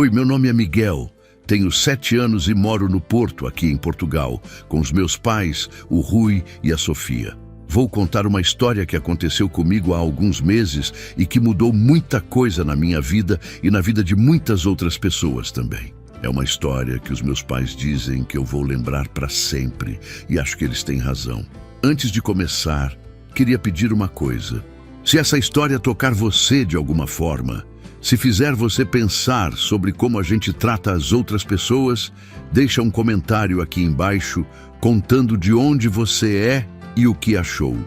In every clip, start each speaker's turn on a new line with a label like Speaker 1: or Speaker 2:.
Speaker 1: Oi, meu nome é Miguel. Tenho 7 anos e moro no Porto, aqui em Portugal, com os meus pais, o Rui e a Sofia. Vou contar uma história que aconteceu comigo há alguns meses e que mudou muita coisa na minha vida e na vida de muitas outras pessoas também. É uma história que os meus pais dizem que eu vou lembrar para sempre, e acho que eles têm razão. Antes de começar, queria pedir uma coisa. Se essa história tocar você de alguma forma, se fizer você pensar sobre como a gente trata as outras pessoas, deixa um comentário aqui embaixo contando de onde você é e o que achou.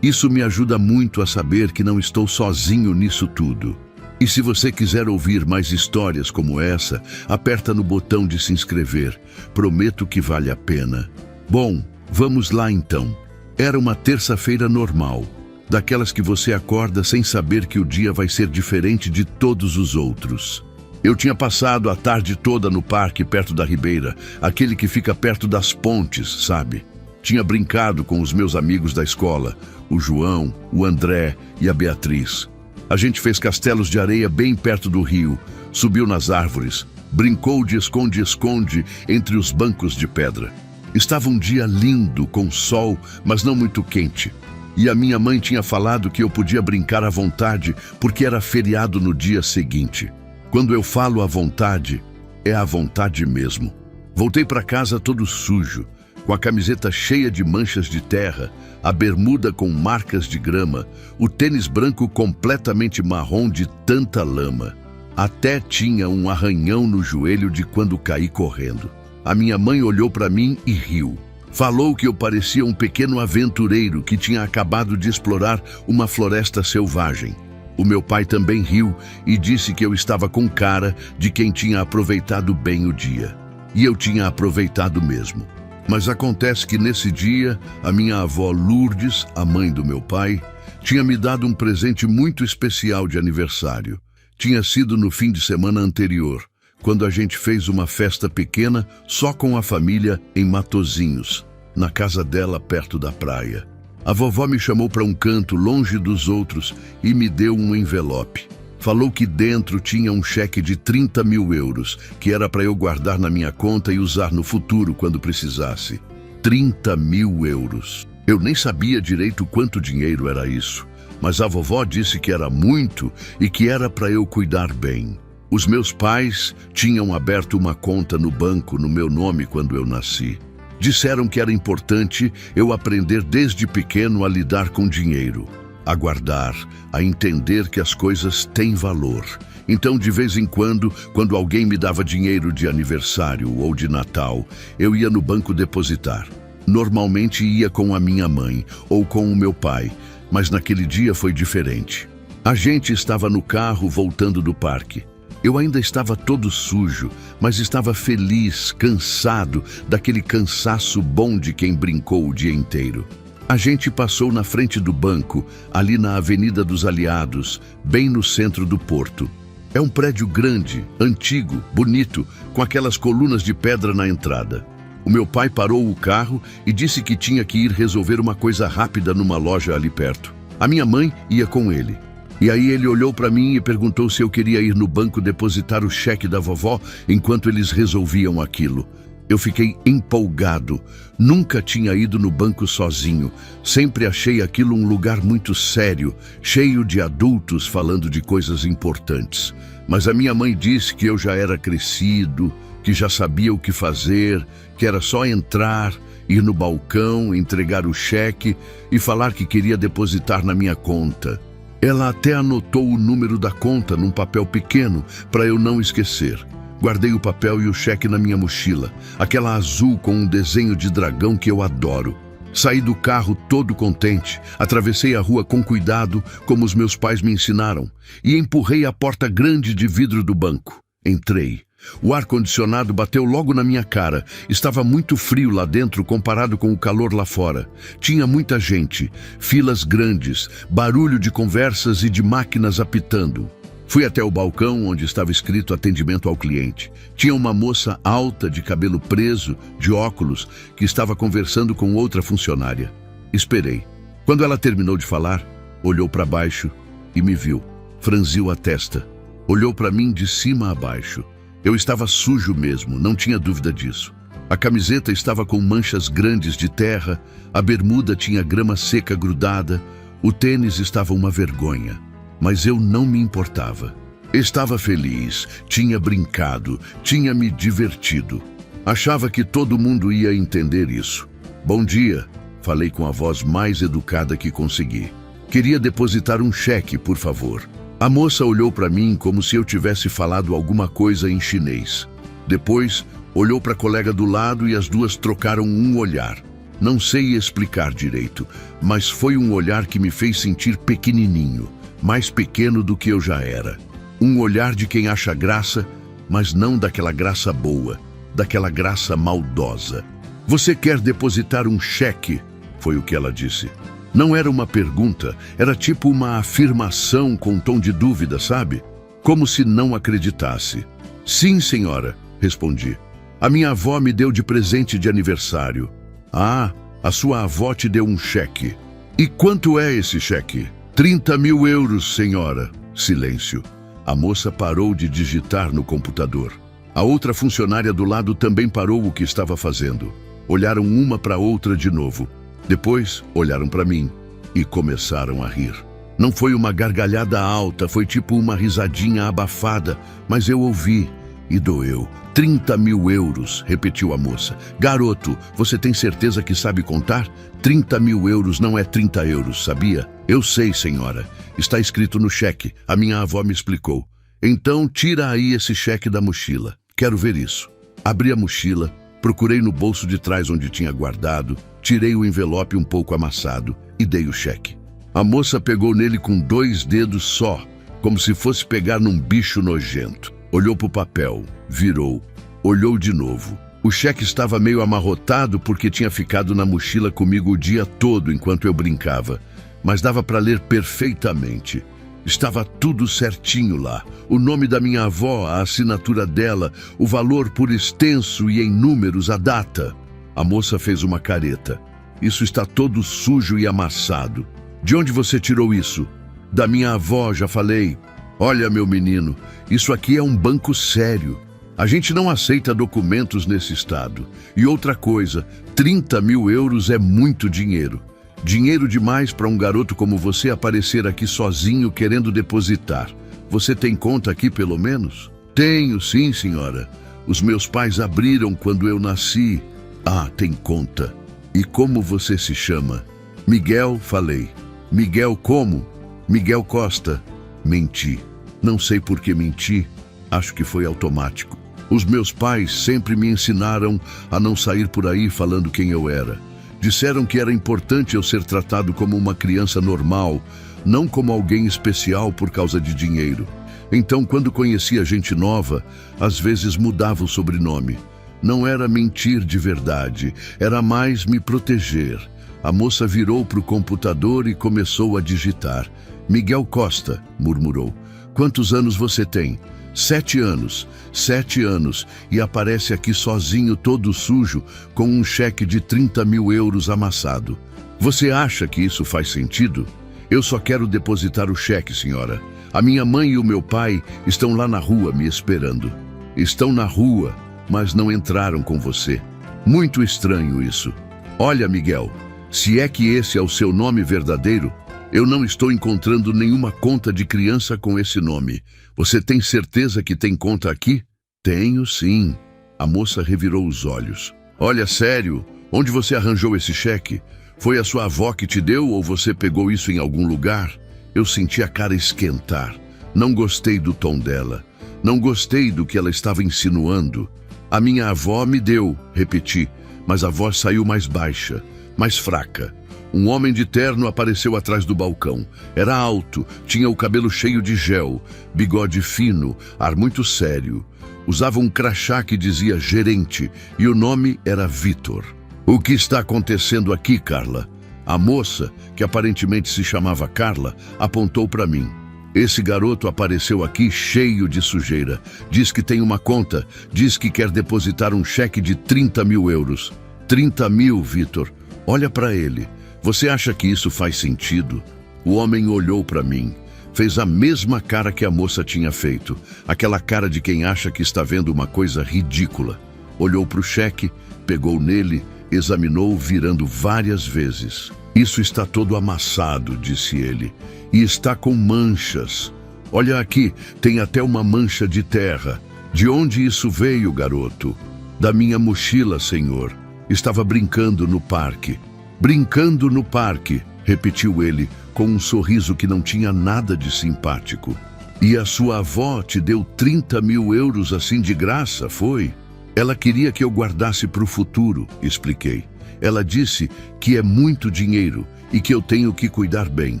Speaker 1: Isso me ajuda muito a saber que não estou sozinho nisso tudo. E se você quiser ouvir mais histórias como essa, aperta no botão de se inscrever. Prometo que vale a pena. Bom, vamos lá então. Era uma terça-feira normal, daquelas que você acorda sem saber que o dia vai ser diferente de todos os outros. Eu tinha passado a tarde toda no parque perto da Ribeira, aquele que fica perto das pontes, sabe? Tinha brincado com os meus amigos da escola, o João, o André e a Beatriz. A gente fez castelos de areia bem perto do rio, subiu nas árvores, brincou de esconde-esconde entre os bancos de pedra. Estava um dia lindo, com sol, mas não muito quente. E a minha mãe tinha falado que eu podia brincar à vontade porque era feriado no dia seguinte. Quando eu falo à vontade, é à vontade mesmo. Voltei para casa todo sujo, com a camiseta cheia de manchas de terra, a bermuda com marcas de grama, o tênis branco completamente marrom de tanta lama. Até tinha um arranhão no joelho de quando caí correndo. A minha mãe olhou para mim e riu. Falou que eu parecia um pequeno aventureiro que tinha acabado de explorar uma floresta selvagem. O meu pai também riu e disse que eu estava com cara de quem tinha aproveitado bem o dia. E eu tinha aproveitado mesmo. Mas acontece que nesse dia, a minha avó Lourdes, a mãe do meu pai, tinha me dado um presente muito especial de aniversário. Tinha sido no fim de semana anterior, quando a gente fez uma festa pequena só com a família em Matozinhos, na casa dela perto da praia. A vovó me chamou para um canto longe dos outros e me deu um envelope. Falou que dentro tinha um cheque de 30 mil euros, que era para eu guardar na minha conta e usar no futuro quando precisasse. 30 mil euros. Eu nem sabia direito quanto dinheiro era isso, mas a vovó disse que era muito e que era para eu cuidar bem. Os meus pais tinham aberto uma conta no banco no meu nome quando eu nasci. Disseram que era importante eu aprender desde pequeno a lidar com dinheiro, a guardar, a entender que as coisas têm valor. Então, de vez em quando alguém me dava dinheiro de aniversário ou de Natal, eu ia no banco depositar. Normalmente ia com a minha mãe ou com o meu pai, mas naquele dia foi diferente. A gente estava no carro voltando do parque. Eu ainda estava todo sujo, mas estava feliz, cansado, daquele cansaço bom de quem brincou o dia inteiro. A gente passou na frente do banco, ali na Avenida dos Aliados, bem no centro do Porto. É um prédio grande, antigo, bonito, com aquelas colunas de pedra na entrada. O meu pai parou o carro e disse que tinha que ir resolver uma coisa rápida numa loja ali perto. A minha mãe ia com ele. E aí ele olhou para mim e perguntou se eu queria ir no banco depositar o cheque da vovó enquanto eles resolviam aquilo. Eu fiquei empolgado. Nunca tinha ido no banco sozinho. Sempre achei aquilo um lugar muito sério, cheio de adultos falando de coisas importantes. Mas a minha mãe disse que eu já era crescido, que já sabia o que fazer, que era só entrar, ir no balcão, entregar o cheque e falar que queria depositar na minha conta. Ela até anotou o número da conta num papel pequeno para eu não esquecer. Guardei o papel e o cheque na minha mochila, aquela azul com um desenho de dragão que eu adoro. Saí do carro todo contente, atravessei a rua com cuidado, como os meus pais me ensinaram, e empurrei a porta grande de vidro do banco. Entrei. O ar-condicionado bateu logo na minha cara. Estava muito frio lá dentro comparado com o calor lá fora. Tinha muita gente, filas grandes, barulho de conversas e de máquinas apitando. Fui até o balcão onde estava escrito atendimento ao cliente. Tinha uma moça alta, de cabelo preso, de óculos, que estava conversando com outra funcionária. Esperei. Quando ela terminou de falar, olhou para baixo e me viu. Franziu a testa. Olhou para mim de cima a baixo. Eu estava sujo mesmo, não tinha dúvida disso. A camiseta estava com manchas grandes de terra, a bermuda tinha grama seca grudada, o tênis estava uma vergonha. Mas eu não me importava. Estava feliz, tinha brincado, tinha me divertido. Achava que todo mundo ia entender isso. Bom dia, falei com a voz mais educada que consegui. Queria depositar um cheque, por favor. A moça olhou para mim como se eu tivesse falado alguma coisa em chinês. Depois, olhou para a colega do lado e as duas trocaram um olhar. Não sei explicar direito, mas foi um olhar que me fez sentir pequenininho, mais pequeno do que eu já era. Um olhar de quem acha graça, mas não daquela graça boa, daquela graça maldosa. Você quer depositar um cheque? Foi o que ela disse. Não era uma pergunta, era tipo uma afirmação com tom de dúvida, sabe? Como se não acreditasse. Sim, senhora, respondi. A minha avó me deu de presente de aniversário. Ah, a sua avó te deu um cheque. E quanto é esse cheque? 30 mil euros, senhora. Silêncio. A moça parou de digitar no computador. A outra funcionária do lado também parou o que estava fazendo. Olharam uma para a outra de novo. Depois, olharam para mim e começaram a rir. Não foi uma gargalhada alta, foi tipo uma risadinha abafada, mas eu ouvi e doeu. 30 mil euros, repetiu a moça. Garoto, você tem certeza que sabe contar? 30 mil euros não é 30 euros, sabia? Eu sei, senhora. Está escrito no cheque. A minha avó me explicou. Então, tira aí esse cheque da mochila. Quero ver isso. Abri a mochila, procurei no bolso de trás onde tinha guardado, tirei o envelope um pouco amassado e dei o cheque. A moça pegou nele com 2 dedos só, como se fosse pegar num bicho nojento. Olhou para o papel, virou, olhou de novo. O cheque estava meio amarrotado porque tinha ficado na mochila comigo o dia todo enquanto eu brincava, mas dava para ler perfeitamente. Estava tudo certinho lá. O nome da minha avó, a assinatura dela, o valor por extenso e em números, a data. A moça fez uma careta. Isso está todo sujo e amassado. De onde você tirou isso? Da minha avó, já falei. Olha, meu menino, isso aqui é um banco sério. A gente não aceita documentos nesse estado. E outra coisa, 30 mil euros é muito dinheiro. Dinheiro demais para um garoto como você aparecer aqui sozinho querendo depositar. Você tem conta aqui, pelo menos? Tenho, sim, senhora. Os meus pais abriram quando eu nasci. Ah, tem conta. E como você se chama? Miguel, falei. Miguel como? Miguel Costa. Menti. Não sei por que menti. Acho que foi automático. Os meus pais sempre me ensinaram a não sair por aí falando quem eu era. Disseram que era importante eu ser tratado como uma criança normal, não como alguém especial por causa de dinheiro. Então, quando conhecia gente nova, às vezes mudava o sobrenome. Não era mentir de verdade, era mais me proteger. A moça virou para o computador e começou a digitar. Miguel Costa, murmurou. Quantos anos você tem? 7 anos. 7 anos. E aparece aqui sozinho, todo sujo, com um cheque de 30 mil euros amassado. Você acha que isso faz sentido? Eu só quero depositar o cheque, senhora. A minha mãe e o meu pai estão lá na rua me esperando. Estão na rua, mas não entraram com você. Muito estranho isso. Olha, Miguel, se é que esse é o seu nome verdadeiro, eu não estou encontrando nenhuma conta de criança com esse nome. Você tem certeza que tem conta aqui? Tenho, sim. A moça revirou os olhos. Olha, sério, onde você arranjou esse cheque? Foi a sua avó que te deu ou você pegou isso em algum lugar? Eu senti a cara esquentar. Não gostei do tom dela. Não gostei do que ela estava insinuando. A minha avó me deu, repeti, mas a voz saiu mais baixa, mais fraca. Um homem de terno apareceu atrás do balcão. Era alto, tinha o cabelo cheio de gel, bigode fino, ar muito sério. Usava um crachá que dizia gerente e o nome era Vitor. O que está acontecendo aqui, Carla? A moça, que aparentemente se chamava Carla, apontou para mim. Esse garoto apareceu aqui cheio de sujeira. Diz que tem uma conta, diz que quer depositar um cheque de 30 mil euros. 30 mil, Vitor. Olha para ele. Você acha que isso faz sentido? O homem olhou para mim. Fez a mesma cara que a moça tinha feito, aquela cara de quem acha que está vendo uma coisa ridícula. Olhou para o cheque, pegou nele, examinou, virando várias vezes. Isso está todo amassado, disse ele, e está com manchas. Olha aqui, tem até uma mancha de terra. De onde isso veio, garoto? Da minha mochila, senhor. Estava brincando no parque. Brincando no parque, repetiu ele, com um sorriso que não tinha nada de simpático. E a sua avó te deu 30 mil euros assim de graça, foi? Ela queria que eu guardasse para o futuro, expliquei. Ela disse que é muito dinheiro e que eu tenho que cuidar bem.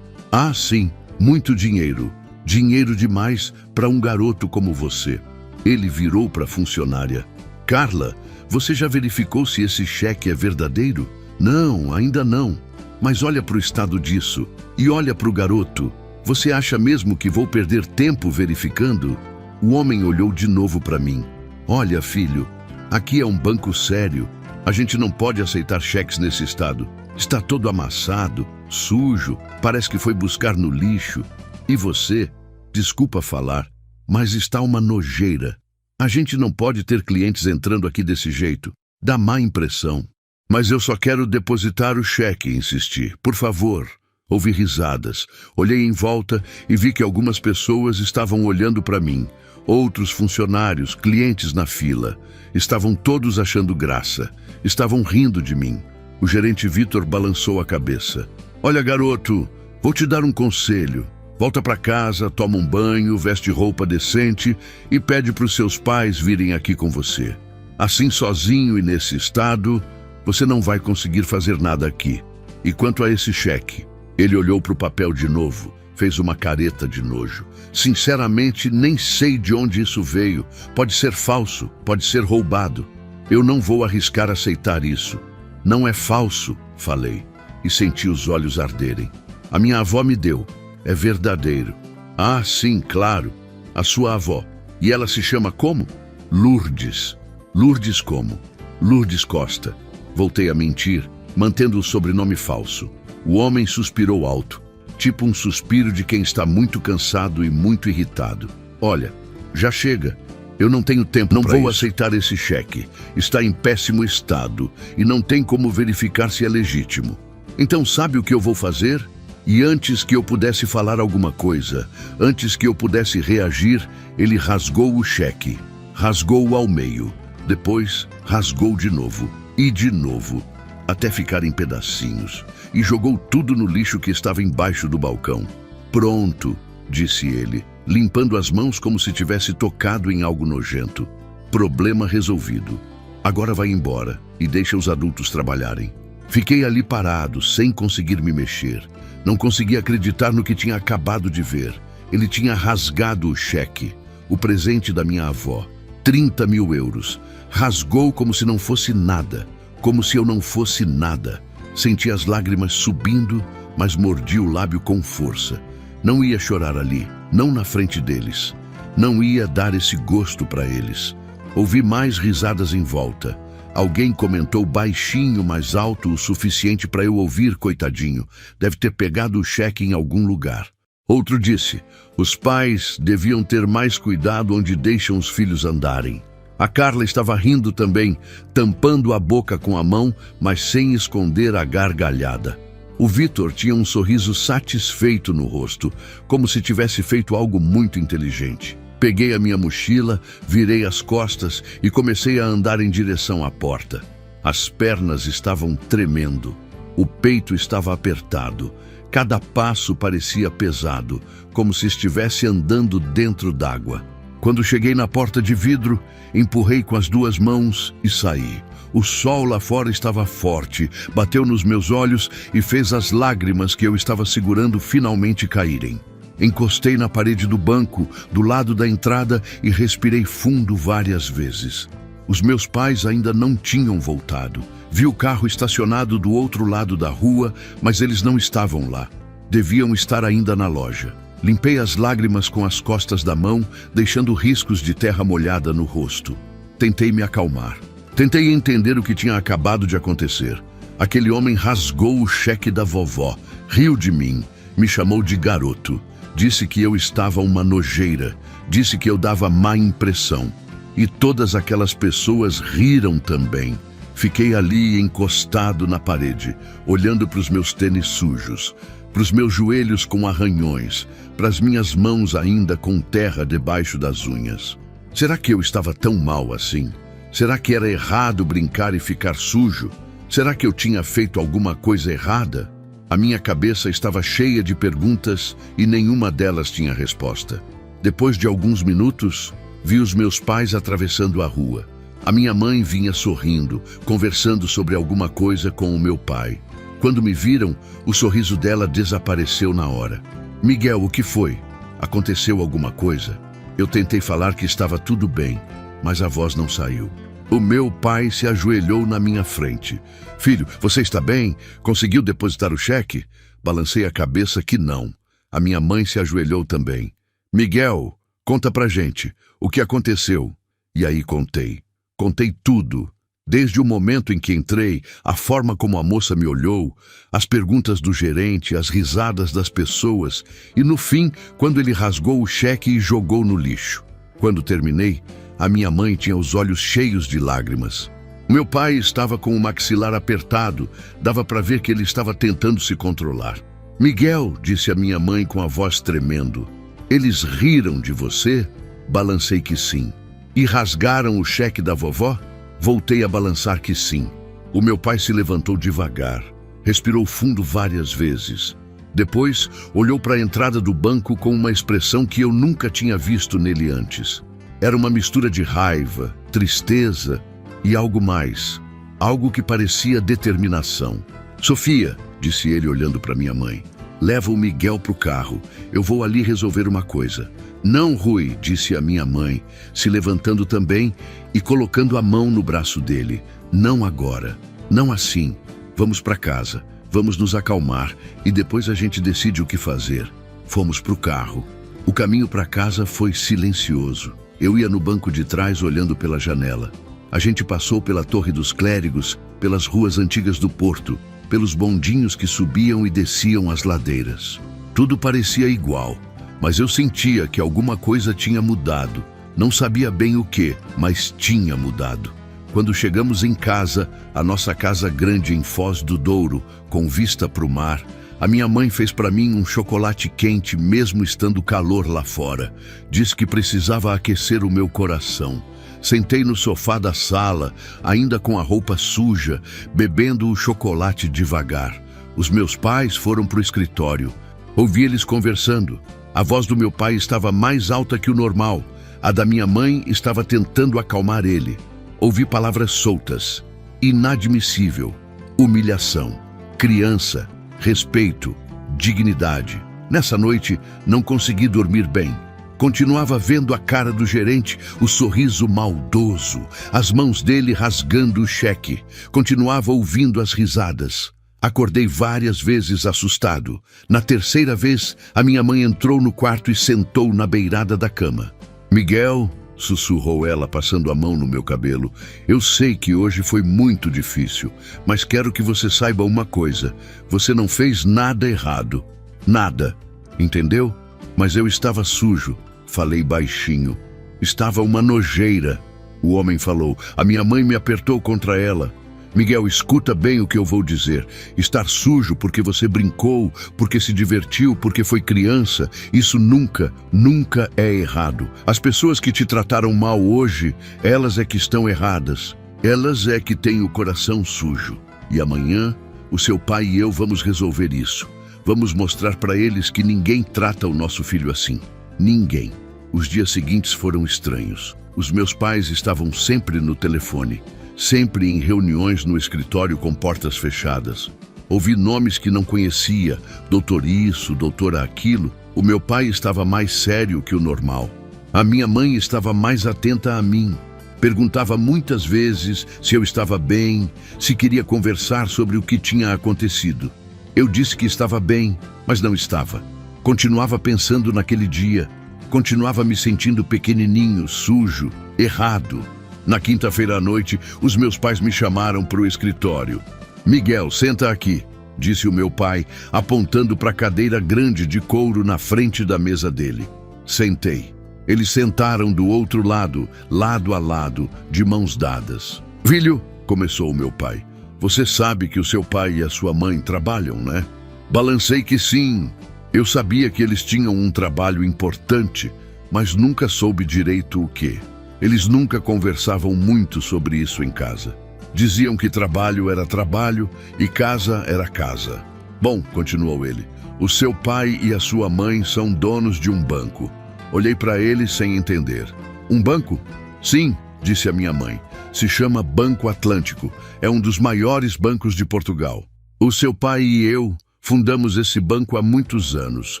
Speaker 1: Ah, sim, muito dinheiro. Dinheiro demais para um garoto como você. Ele virou para a funcionária. Carla, você já verificou se esse cheque é verdadeiro? Não, ainda não. Mas olha para o estado disso e olha para o garoto. Você acha mesmo que vou perder tempo verificando? O homem olhou de novo para mim. Olha, filho, aqui é um banco sério. A gente não pode aceitar cheques nesse estado. Está todo amassado, sujo, parece que foi buscar no lixo. E você, desculpa falar, mas está uma nojeira. A gente não pode ter clientes entrando aqui desse jeito. Dá má impressão. Mas eu só quero depositar o cheque, insisti. Por favor. Ouvi risadas. Olhei em volta e vi que algumas pessoas estavam olhando para mim. Outros funcionários, clientes na fila. Estavam todos achando graça. Estavam rindo de mim. O gerente Vitor balançou a cabeça. Olha, garoto, vou te dar um conselho. Volta para casa, toma um banho, veste roupa decente e pede para os seus pais virem aqui com você. Assim, sozinho e nesse estado, você não vai conseguir fazer nada aqui. E quanto a esse cheque? Ele olhou para o papel de novo, fez uma careta de nojo. Sinceramente, nem sei de onde isso veio. Pode ser falso, pode ser roubado. Eu não vou arriscar aceitar isso. Não é falso, falei, e senti os olhos arderem. A minha avó me deu. É verdadeiro. Ah, sim, claro. A sua avó. E ela se chama como? Lourdes. Lourdes como? Lourdes Costa. Voltei a mentir, mantendo o sobrenome falso. O homem suspirou alto, tipo um suspiro de quem está muito cansado e muito irritado. Olha, já chega. Eu não tenho tempo. Não vou aceitar esse cheque. Está em péssimo estado e não tem como verificar se é legítimo. Então sabe o que eu vou fazer? E antes que eu pudesse falar alguma coisa, antes que eu pudesse reagir, ele rasgou o cheque. Rasgou-o ao meio. Depois, rasgou de novo. E de novo. Até ficar em pedacinhos. E jogou tudo no lixo que estava embaixo do balcão. Pronto, disse ele, limpando as mãos como se tivesse tocado em algo nojento. Problema resolvido. Agora vai embora e deixa os adultos trabalharem. Fiquei ali parado, sem conseguir me mexer. Não conseguia acreditar no que tinha acabado de ver. Ele tinha rasgado o cheque, o presente da minha avó. 30 mil euros. Rasgou como se não fosse nada, como se eu não fosse nada. Senti as lágrimas subindo, mas mordi o lábio com força. Não ia chorar ali, não na frente deles. Não ia dar esse gosto para eles. Ouvi mais risadas em volta. Alguém comentou baixinho, mas alto o suficiente para eu ouvir, coitadinho. Deve ter pegado o cheque em algum lugar. Outro disse, os pais deviam ter mais cuidado onde deixam os filhos andarem. A Carla estava rindo também, tampando a boca com a mão, mas sem esconder a gargalhada. O Vitor tinha um sorriso satisfeito no rosto, como se tivesse feito algo muito inteligente. Peguei a minha mochila, virei as costas e comecei a andar em direção à porta. As pernas estavam tremendo, o peito estava apertado. Cada passo parecia pesado, como se estivesse andando dentro d'água. Quando cheguei na porta de vidro, empurrei com as duas mãos e saí. O sol lá fora estava forte, bateu nos meus olhos e fez as lágrimas que eu estava segurando finalmente caírem. Encostei na parede do banco, do lado da entrada, e respirei fundo várias vezes. Os meus pais ainda não tinham voltado. Vi o carro estacionado do outro lado da rua, mas eles não estavam lá. Deviam estar ainda na loja. Limpei as lágrimas com as costas da mão, deixando riscos de terra molhada no rosto. Tentei me acalmar. Tentei entender o que tinha acabado de acontecer. Aquele homem rasgou o cheque da vovó, riu de mim, me chamou de garoto. Disse que eu estava uma nojeira. Disse que eu dava má impressão. E todas aquelas pessoas riram também. Fiquei ali encostado na parede, olhando para os meus tênis sujos, para os meus joelhos com arranhões, para as minhas mãos ainda com terra debaixo das unhas. Será que eu estava tão mal assim? Será que era errado brincar e ficar sujo? Será que eu tinha feito alguma coisa errada? A minha cabeça estava cheia de perguntas e nenhuma delas tinha resposta. Depois de alguns minutos, vi os meus pais atravessando a rua. A minha mãe vinha sorrindo, conversando sobre alguma coisa com o meu pai. Quando me viram, o sorriso dela desapareceu na hora. Miguel, o que foi? Aconteceu alguma coisa? Eu tentei falar que estava tudo bem, mas a voz não saiu. O meu pai se ajoelhou na minha frente. Filho, você está bem? Conseguiu depositar o cheque? Balancei a cabeça que não. A minha mãe se ajoelhou também. Miguel, conta pra gente, o que aconteceu? E aí contei. Contei tudo. Desde o momento em que entrei, a forma como a moça me olhou, as perguntas do gerente, as risadas das pessoas e, no fim, quando ele rasgou o cheque e jogou no lixo. Quando terminei, a minha mãe tinha os olhos cheios de lágrimas. Meu pai estava com o maxilar apertado, dava para ver que ele estava tentando se controlar. Miguel, disse a minha mãe com a voz tremendo, eles riram de você? Balancei que sim. E rasgaram o cheque da vovó? Voltei a balançar que sim. O meu pai se levantou devagar, respirou fundo várias vezes. Depois, olhou para a entrada do banco com uma expressão que eu nunca tinha visto nele antes. Era uma mistura de raiva, tristeza e algo mais. Algo que parecia determinação. Sofia, disse ele olhando para minha mãe, leva o Miguel para o carro. Eu vou ali resolver uma coisa. Não, Rui, disse a minha mãe, se levantando também e colocando a mão no braço dele. Não agora, não assim. Vamos para casa, vamos nos acalmar e depois a gente decide o que fazer. Fomos para o carro. O caminho para casa foi silencioso. Eu ia no banco de trás olhando pela janela. A gente passou pela Torre dos Clérigos, pelas ruas antigas do Porto, pelos bondinhos que subiam e desciam as ladeiras. Tudo parecia igual. Mas eu sentia que alguma coisa tinha mudado. Não sabia bem o que, mas tinha mudado. Quando chegamos em casa, a nossa casa grande em Foz do Douro, com vista para o mar, a minha mãe fez para mim um chocolate quente, mesmo estando calor lá fora. Disse que precisava aquecer o meu coração. Sentei no sofá da sala, ainda com a roupa suja, bebendo o chocolate devagar. Os meus pais foram para o escritório. Ouvi eles conversando. A voz do meu pai estava mais alta que o normal. A da minha mãe estava tentando acalmar ele. Ouvi palavras soltas. Inadmissível. Humilhação. Criança. Respeito. Dignidade. Nessa noite, não consegui dormir bem. Continuava vendo a cara do gerente, o sorriso maldoso, as mãos dele rasgando o cheque. Continuava ouvindo as risadas. Acordei várias vezes assustado. Na terceira vez, a minha mãe entrou no quarto e sentou na beirada da cama. Miguel, sussurrou ela, passando a mão no meu cabelo, eu sei que hoje foi muito difícil, mas quero que você saiba uma coisa. Você não fez nada errado. Nada. Entendeu? Mas eu estava sujo. Falei baixinho. Estava uma nojeira. O homem falou. A minha mãe me apertou contra ela. Miguel, escuta bem o que eu vou dizer. Estar sujo porque você brincou, porque se divertiu, porque foi criança, isso nunca, nunca é errado. As pessoas que te trataram mal hoje, elas é que estão erradas. Elas é que têm o coração sujo. E amanhã, o seu pai e eu vamos resolver isso. Vamos mostrar para eles que ninguém trata o nosso filho assim. Ninguém. Os dias seguintes foram estranhos. Os meus pais estavam sempre no telefone. Sempre em reuniões no escritório com portas fechadas. Ouvi nomes que não conhecia, doutor isso, doutora aquilo. O meu pai estava mais sério que o normal. A minha mãe estava mais atenta a mim. Perguntava muitas vezes se eu estava bem, se queria conversar sobre o que tinha acontecido. Eu disse que estava bem, mas não estava. Continuava pensando naquele dia. Continuava me sentindo pequenininho, sujo, errado. Na quinta-feira à noite, os meus pais me chamaram para o escritório. Miguel, senta aqui. disse o meu pai, apontando para a cadeira grande de couro na frente da mesa dele. Sentei. Eles sentaram do outro lado, lado a lado, de mãos dadas. Filho, começou o meu pai, você sabe que o seu pai e a sua mãe trabalham, né? Balancei que sim. Eu sabia que eles tinham um trabalho importante, mas nunca soube direito o quê. Eles nunca conversavam muito sobre isso em casa. Diziam que trabalho era trabalho e casa era casa. Bom, continuou ele, o seu pai e a sua mãe são donos de um banco. Olhei para ele sem entender. Um banco? Sim, disse a minha mãe. Se chama Banco Atlântico. É um dos maiores bancos de Portugal. O seu pai e eu fundamos esse banco há muitos anos,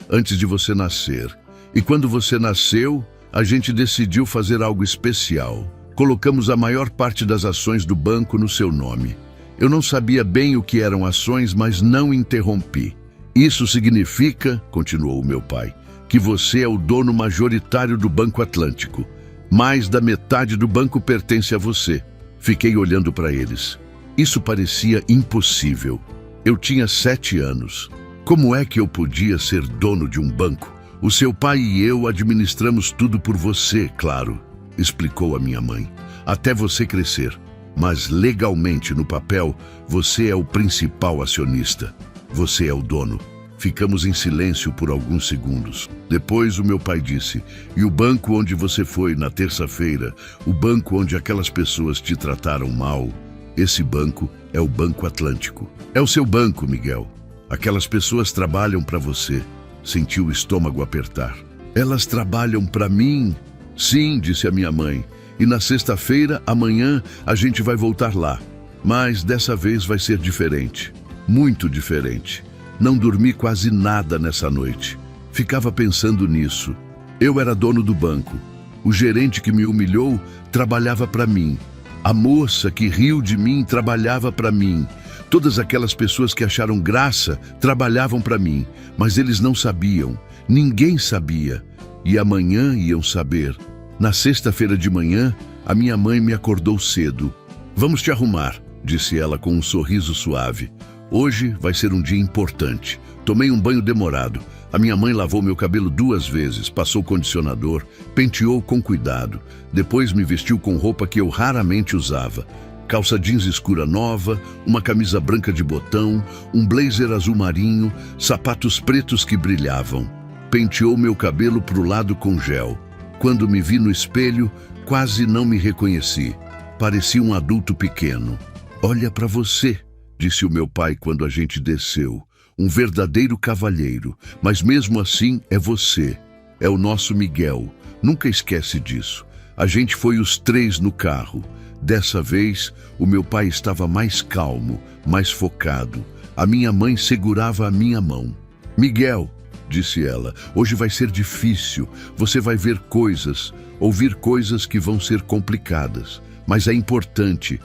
Speaker 1: antes de você nascer. E quando você nasceu, a gente decidiu fazer algo especial. Colocamos a maior parte das ações do banco no seu nome. Eu não sabia bem o que eram ações, mas não interrompi. Isso significa, continuou o meu pai, que você é o dono majoritário do Banco Atlântico. Mais da metade do banco pertence a você. Fiquei olhando para eles. Isso parecia impossível. Eu tinha 7 anos. Como é que eu podia ser dono de um banco? O seu pai e eu administramos tudo por você, claro, explicou a minha mãe, até você crescer. Mas legalmente, no papel, você é o principal acionista. Você é o dono. Ficamos em silêncio por alguns segundos. Depois o meu pai disse, e o banco onde você foi na terça-feira, o banco onde aquelas pessoas te trataram mal, esse banco é o Banco Atlântico. É o seu banco, Miguel. Aquelas pessoas trabalham para você. Senti o estômago apertar. Elas trabalham para mim? Sim, disse a minha mãe. E na sexta-feira, amanhã, a gente vai voltar lá. Mas dessa vez vai ser diferente. Muito diferente. Não dormi quase nada nessa noite. Ficava pensando nisso. Eu era dono do banco. O gerente que me humilhou trabalhava para mim. A moça que riu de mim trabalhava para mim. Todas aquelas pessoas que acharam graça trabalhavam para mim. Mas eles não sabiam. Ninguém sabia. E amanhã iam saber. Na sexta-feira de manhã, a minha mãe me acordou cedo. Vamos te arrumar, disse ela com um sorriso suave. Hoje vai ser um dia importante. Tomei um banho demorado. A minha mãe lavou meu cabelo 2 vezes, passou condicionador, penteou com cuidado. Depois me vestiu com roupa que eu raramente usava. Calça jeans escura nova, uma camisa branca de botão, um blazer azul marinho, sapatos pretos que brilhavam. Penteou meu cabelo para o lado com gel. Quando me vi no espelho, quase não me reconheci. Parecia um adulto pequeno. Olha para você, disse o meu pai quando a gente desceu. Um verdadeiro cavalheiro, mas mesmo assim é você. É o nosso Miguel. Nunca esquece disso. A gente foi os 3 no carro. Dessa vez, o meu pai estava mais calmo, mais focado. A minha mãe segurava a minha mão. Miguel, disse ela, hoje vai ser difícil. Você vai ver coisas, ouvir coisas que vão ser complicadas. Mas é importante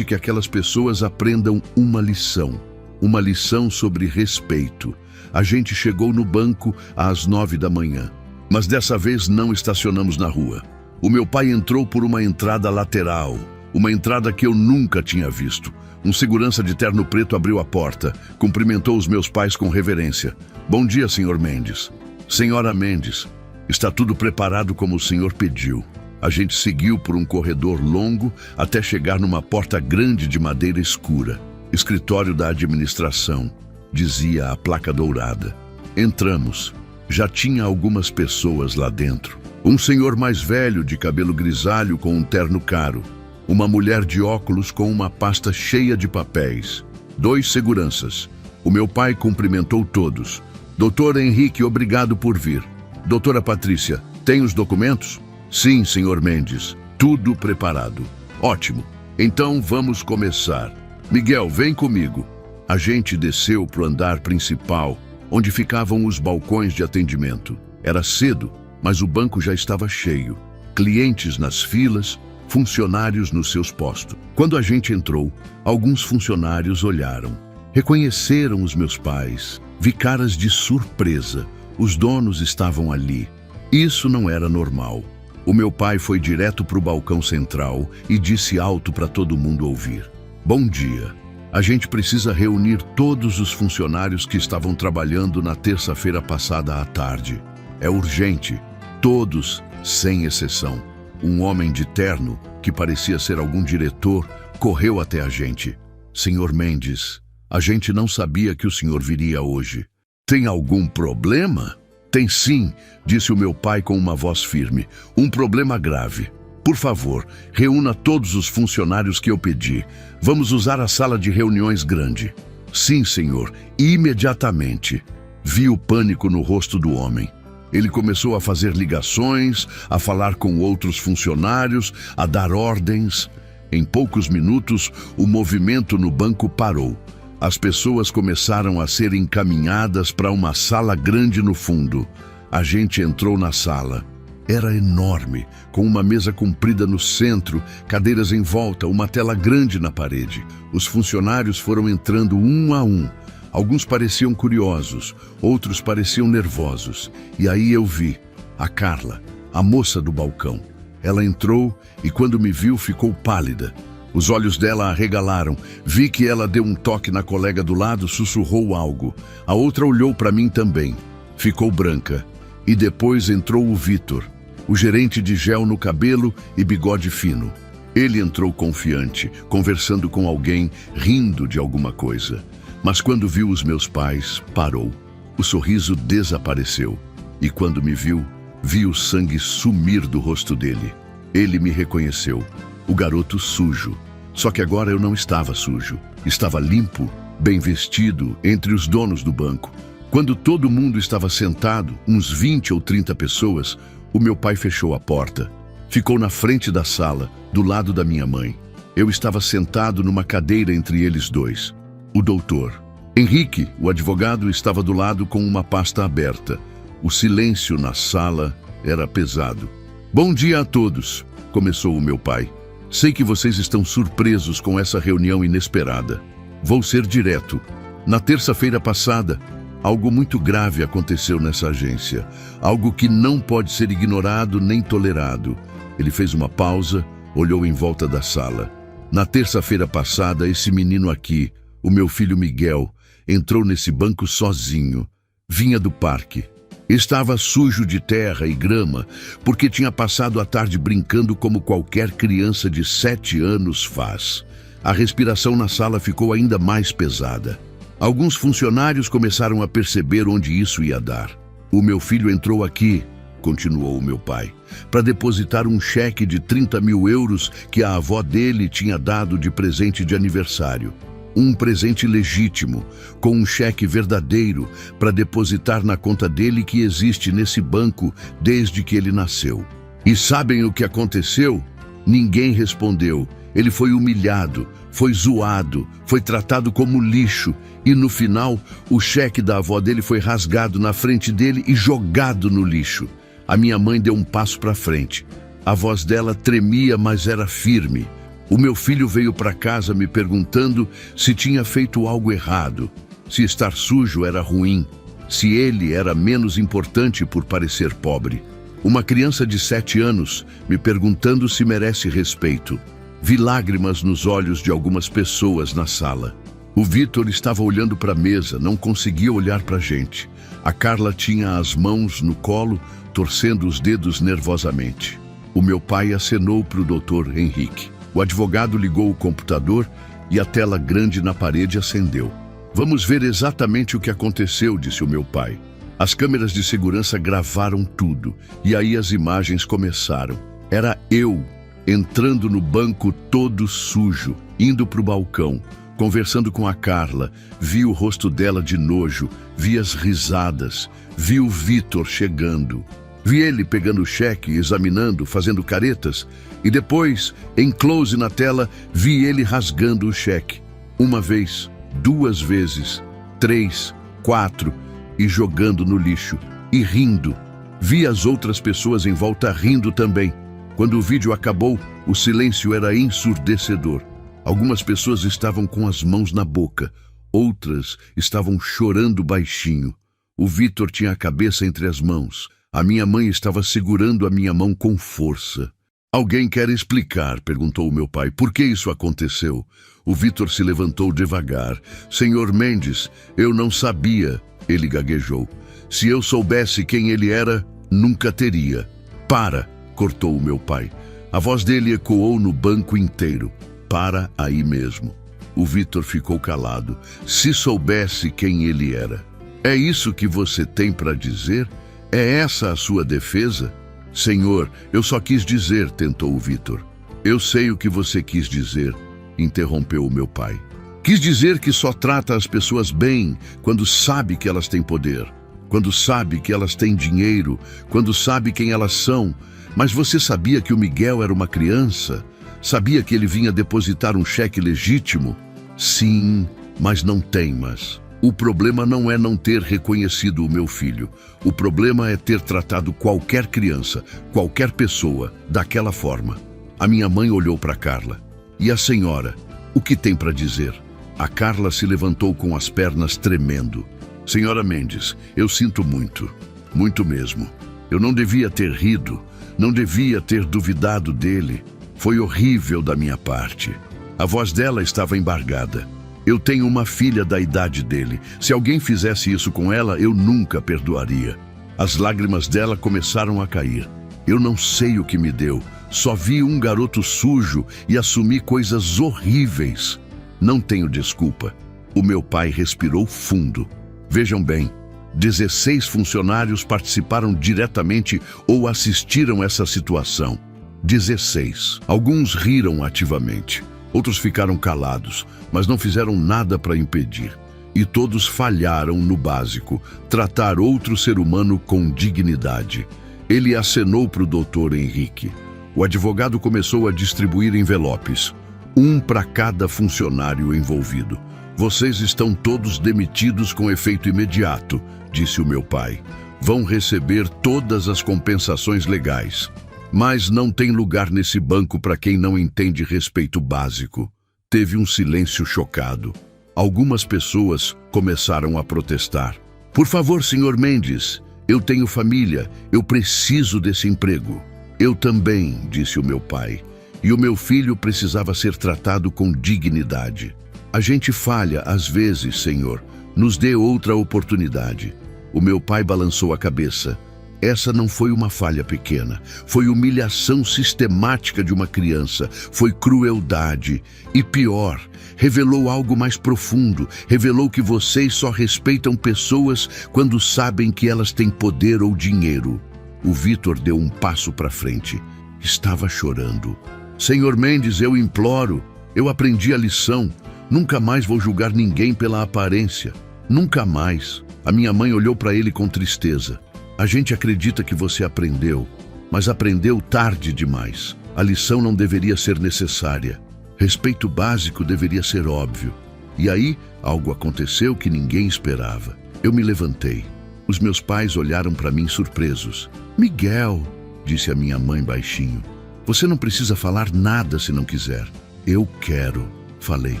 Speaker 1: que aquelas pessoas aprendam uma lição. Uma lição sobre respeito. A gente chegou no banco às 9 da manhã. Mas dessa vez não estacionamos na rua. O meu pai entrou por uma entrada lateral. Uma entrada que eu nunca tinha visto. Um segurança de terno preto abriu a porta. Cumprimentou os meus pais com reverência. Bom dia, senhor Mendes. Senhora Mendes, está tudo preparado como o senhor pediu. A gente seguiu por um corredor longo até chegar numa porta grande de madeira escura. Escritório da administração, dizia a placa dourada. Entramos. Já tinha algumas pessoas lá dentro. Um senhor mais velho, de cabelo grisalho com um terno caro. Uma mulher de óculos com uma pasta cheia de papéis. 2 seguranças. O meu pai cumprimentou todos. Doutor Henrique, obrigado por vir. Doutora Patrícia, tem os documentos? Sim, senhor Mendes. Tudo preparado. Ótimo. Então vamos começar. Miguel, vem comigo. A gente desceu para o andar principal, onde ficavam os balcões de atendimento. Era cedo, mas o banco já estava cheio. Clientes nas filas, funcionários nos seus postos. Quando a gente entrou, alguns funcionários olharam. Reconheceram os meus pais. Vi caras de surpresa. Os donos estavam ali. Isso não era normal. O meu pai foi direto para o balcão central e disse alto para todo mundo ouvir. Bom dia. A gente precisa reunir todos os funcionários que estavam trabalhando na terça-feira passada à tarde. É urgente. Todos, sem exceção. Um homem de terno, que parecia ser algum diretor, correu até a gente. Senhor Mendes, a gente não sabia que o senhor viria hoje. Tem algum problema? Tem sim, disse o meu pai com uma voz firme. Um problema grave. Por favor, reúna todos os funcionários que eu pedi. Vamos usar a sala de reuniões grande. Sim, senhor, imediatamente. Vi o pânico no rosto do homem. Ele começou a fazer ligações, a falar com outros funcionários, a dar ordens. Em poucos minutos, o movimento no banco parou. As pessoas começaram a ser encaminhadas para uma sala grande no fundo. A gente entrou na sala. Era enorme, com uma mesa comprida no centro, cadeiras em volta, uma tela grande na parede. Os funcionários foram entrando um a um. Alguns pareciam curiosos, outros pareciam nervosos. E aí eu vi a Carla, a moça do balcão. Ela entrou e quando me viu ficou pálida. Os olhos dela arregalaram. Vi que ela deu um toque na colega do lado, sussurrou algo. A outra olhou para mim também. Ficou branca. E depois entrou o Vitor, o gerente de gel no cabelo e bigode fino. Ele entrou confiante, conversando com alguém, rindo de alguma coisa. Mas quando viu os meus pais, parou. O sorriso desapareceu. E quando me viu, vi o sangue sumir do rosto dele. Ele me reconheceu. O garoto sujo. Só que agora eu não estava sujo. Estava limpo, bem vestido, entre os donos do banco. Quando todo mundo estava sentado, uns 20 ou 30 pessoas, o meu pai fechou a porta. Ficou na frente da sala, do lado da minha mãe. Eu estava sentado numa cadeira entre eles dois. O doutor. Henrique, o advogado, estava do lado com uma pasta aberta. O silêncio na sala era pesado. Bom dia a todos, começou o meu pai. Sei que vocês estão surpresos com essa reunião inesperada. Vou ser direto. Na terça-feira passada, algo muito grave aconteceu nessa agência. Algo que não pode ser ignorado nem tolerado. Ele fez uma pausa, olhou em volta da sala. Na terça-feira passada, esse menino aqui, o meu filho Miguel, entrou nesse banco sozinho. Vinha do parque. Estava sujo de terra e grama, porque tinha passado a tarde brincando como qualquer criança de 7 anos faz. A respiração na sala ficou ainda mais pesada. Alguns funcionários começaram a perceber onde isso ia dar. O meu filho entrou aqui, continuou o meu pai, para depositar um cheque de 30 mil euros que a avó dele tinha dado de presente de aniversário. Um presente legítimo, com um cheque verdadeiro para depositar na conta dele que existe nesse banco desde que ele nasceu. E sabem o que aconteceu? Ninguém respondeu. Ele foi humilhado, foi zoado, foi tratado como lixo e no final o cheque da avó dele foi rasgado na frente dele e jogado no lixo. A minha mãe deu um passo para frente. A voz dela tremia, mas era firme. O meu filho veio para casa me perguntando se tinha feito algo errado, se estar sujo era ruim, se ele era menos importante por parecer pobre. Uma criança de 7 anos me perguntando se merece respeito. Vi lágrimas nos olhos de algumas pessoas na sala. O Vitor estava olhando para a mesa, não conseguia olhar para a gente. A Carla tinha as mãos no colo, torcendo os dedos nervosamente. O meu pai acenou para o Dr. Henrique. O advogado ligou o computador e a tela grande na parede acendeu. Vamos ver exatamente o que aconteceu, disse o meu pai. As câmeras de segurança gravaram tudo e aí as imagens começaram. Era eu entrando no banco todo sujo, indo para o balcão, conversando com a Carla. Vi o rosto dela de nojo, vi as risadas, vi o Vitor chegando. Vi ele pegando o cheque, examinando, fazendo caretas. E depois, em close na tela, vi ele rasgando o cheque. Uma vez, 2 vezes, 3, 4, e jogando no lixo. E rindo. Vi as outras pessoas em volta rindo também. Quando o vídeo acabou, o silêncio era ensurdecedor. Algumas pessoas estavam com as mãos na boca. Outras estavam chorando baixinho. O Vitor tinha a cabeça entre as mãos. A minha mãe estava segurando a minha mão com força. Alguém quer explicar, perguntou o meu pai, por que isso aconteceu? O Vitor se levantou devagar. Senhor Mendes, eu não sabia, ele gaguejou. Se eu soubesse quem ele era, nunca teria. Para, cortou o meu pai. A voz dele ecoou no banco inteiro. Para aí mesmo. O Vitor ficou calado. Se soubesse quem ele era. É isso que você tem para dizer? É essa a sua defesa? Senhor, eu só quis dizer, tentou o Vitor. Eu sei o que você quis dizer, interrompeu o meu pai. Quis dizer que só trata as pessoas bem quando sabe que elas têm poder, quando sabe que elas têm dinheiro, quando sabe quem elas são. Mas você sabia que o Miguel era uma criança? Sabia que ele vinha depositar um cheque legítimo? Sim, mas não temas. O problema não é não ter reconhecido o meu filho. O problema é ter tratado qualquer criança, qualquer pessoa, daquela forma. A minha mãe olhou para Carla. E a senhora? O que tem para dizer? A Carla se levantou com as pernas tremendo. Senhora Mendes, eu sinto muito. Muito mesmo. Eu não devia ter rido. Não devia ter duvidado dele. Foi horrível da minha parte. A voz dela estava embargada. Eu tenho uma filha da idade dele. Se alguém fizesse isso com ela, eu nunca perdoaria. As lágrimas dela começaram a cair. Eu não sei o que me deu. Só vi um garoto sujo e assumi coisas horríveis. Não tenho desculpa. O meu pai respirou fundo. Vejam bem, 16 funcionários participaram diretamente ou assistiram essa situação. 16. Alguns riram ativamente. Outros ficaram calados, mas não fizeram nada para impedir. E todos falharam no básico, tratar outro ser humano com dignidade. Ele acenou para o doutor Henrique. O advogado começou a distribuir envelopes, um para cada funcionário envolvido. Vocês estão todos demitidos com efeito imediato, disse o meu pai. Vão receber todas as compensações legais. Mas não tem lugar nesse banco para quem não entende respeito básico. Teve um silêncio chocado. Algumas pessoas começaram a protestar. Por favor, senhor Mendes, eu tenho família, eu preciso desse emprego. Eu também, disse o meu pai. E o meu filho precisava ser tratado com dignidade. A gente falha às vezes, senhor. Nos dê outra oportunidade. O meu pai balançou a cabeça. Essa não foi uma falha pequena, foi humilhação sistemática de uma criança, foi crueldade. E pior, revelou algo mais profundo, revelou que vocês só respeitam pessoas quando sabem que elas têm poder ou dinheiro. O Vitor deu um passo para frente. Estava chorando. Senhor Mendes, eu imploro, eu aprendi a lição. Nunca mais vou julgar ninguém pela aparência. Nunca mais. A minha mãe olhou para ele com tristeza. A gente acredita que você aprendeu, mas aprendeu tarde demais. A lição não deveria ser necessária. Respeito básico deveria ser óbvio. E aí, algo aconteceu que ninguém esperava. Eu me levantei. Os meus pais olharam para mim surpresos. Miguel, disse a minha mãe baixinho, você não precisa falar nada se não quiser. Eu quero, falei.